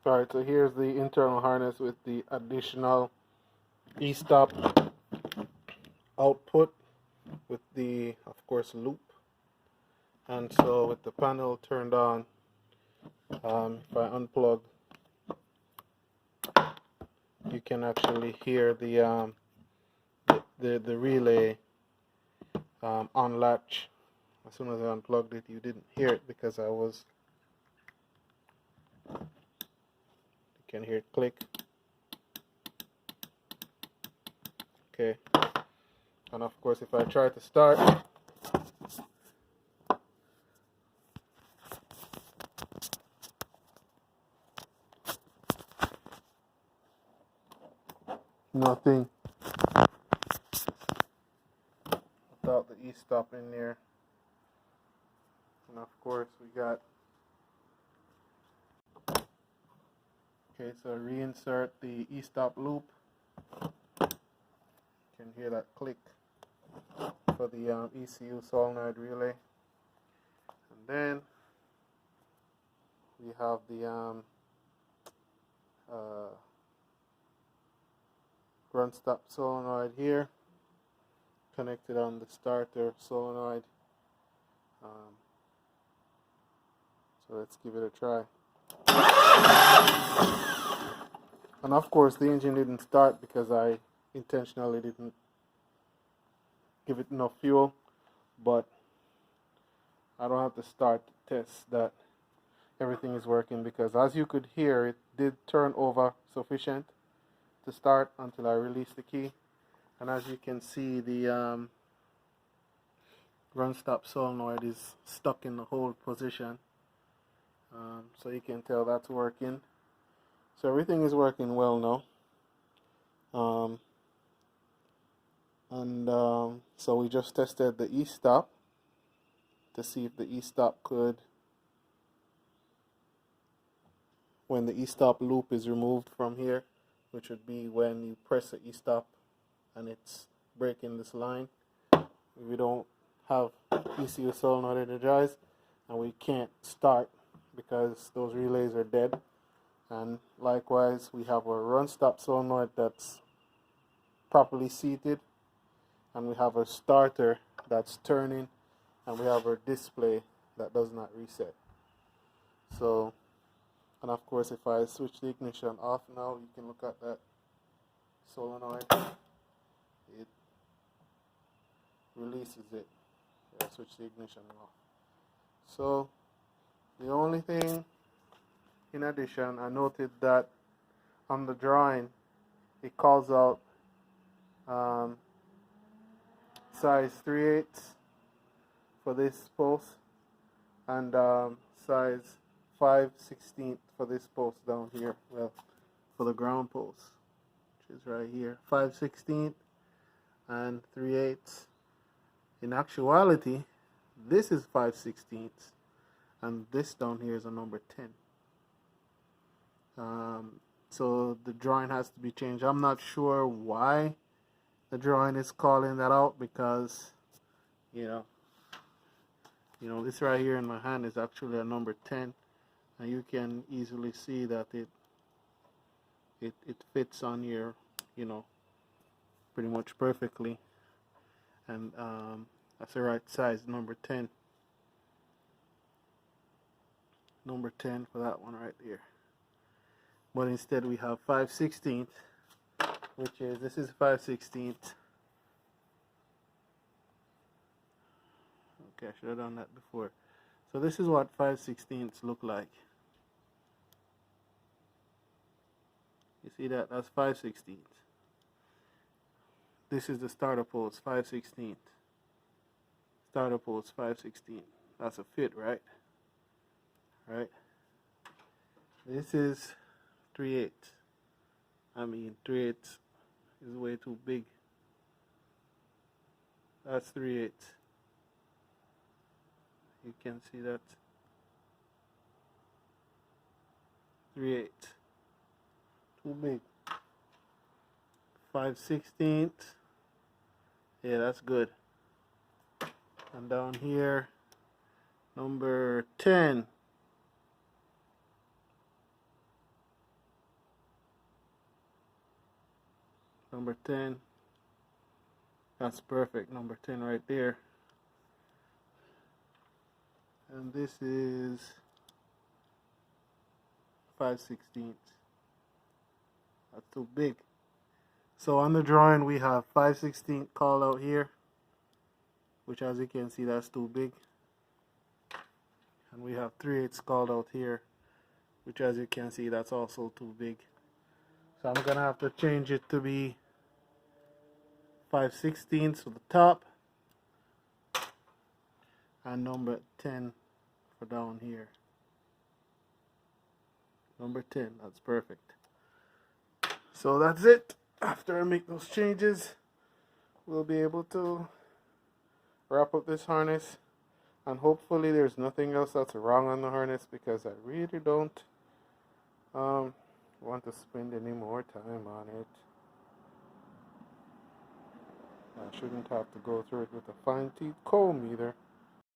Alright, so here's the internal harness with the additional e-stop output with the, of course, loop. And so with the panel turned on, if I unplug, you can actually hear the relay on latch. As soon as I unplugged it, you didn't hear it because you can hear it click. Okay, and of course if I try to start, nothing without the e-stop in there. And of course we got, okay, so reinsert the e-stop loop. You can hear that click for the ECU solenoid relay. And then we have the run stop solenoid here connected on the starter solenoid. So let's give it a try. And of course the engine didn't start because I intentionally didn't give it enough fuel, but I don't have to start to test that everything is working, because as you could hear, it did turn over sufficient to start until I released the key. And as you can see, the run stop solenoid is stuck in the hold position, so you can tell that's working. So everything is working well now. So we just tested the e-stop to see if the e-stop could, when the e-stop loop is removed from here, which would be when you press the e-stop and it's breaking this line. We don't have ECU solenoid energized, and we can't start because those relays are dead. And likewise, we have a run stop solenoid that's properly seated, and we have a starter that's turning, and we have our display that does not reset. So, and of course if I switch the ignition off now, you can look at that solenoid, it releases it. I switch the ignition off. So the only thing, in addition, I noted that on the drawing it calls out size 3/8 for this post, and size 5/16 for this post down here, well, for the ground post, which is right here, 5/16 and 3/8. In actuality, this is 5/16, and this down here is a number 10. So the drawing has to be changed. I'm not sure why the drawing is calling that out, because you know this right here in my hand is actually a number 10, and you can easily see that it fits on here, pretty much perfectly, and that's the right size, number 10 for that one right there. But instead we have 5/16, which is, this is 5/16. Okay, I should have done that before. So this is what 5/16 look like. You see that? That's 5/16. This is the starter post, 5/16. Starter post, 5/16. That's a fit, right? Right? This is 3/8. I mean, 3/8 is way too big. That's 3/8. You can see that. 3/8. Too big. 5/16. Yeah, that's good. And down here, number 10. number 10. That's perfect, number 10 right there. And this is 5/16. That's too big. So on the drawing we have 5/16 called out here, which as you can see that's too big. And we have 3/8 called out here, which as you can see that's also too big. So I'm gonna have to change it to be 5/16 for the top and number 10 for down here. Number 10, that's perfect. So that's it. After I make those changes, we'll be able to wrap up this harness, and hopefully there's nothing else that's wrong on the harness, because I really don't want to spend any more time on it. I shouldn't have to go through it with a fine-teeth comb either.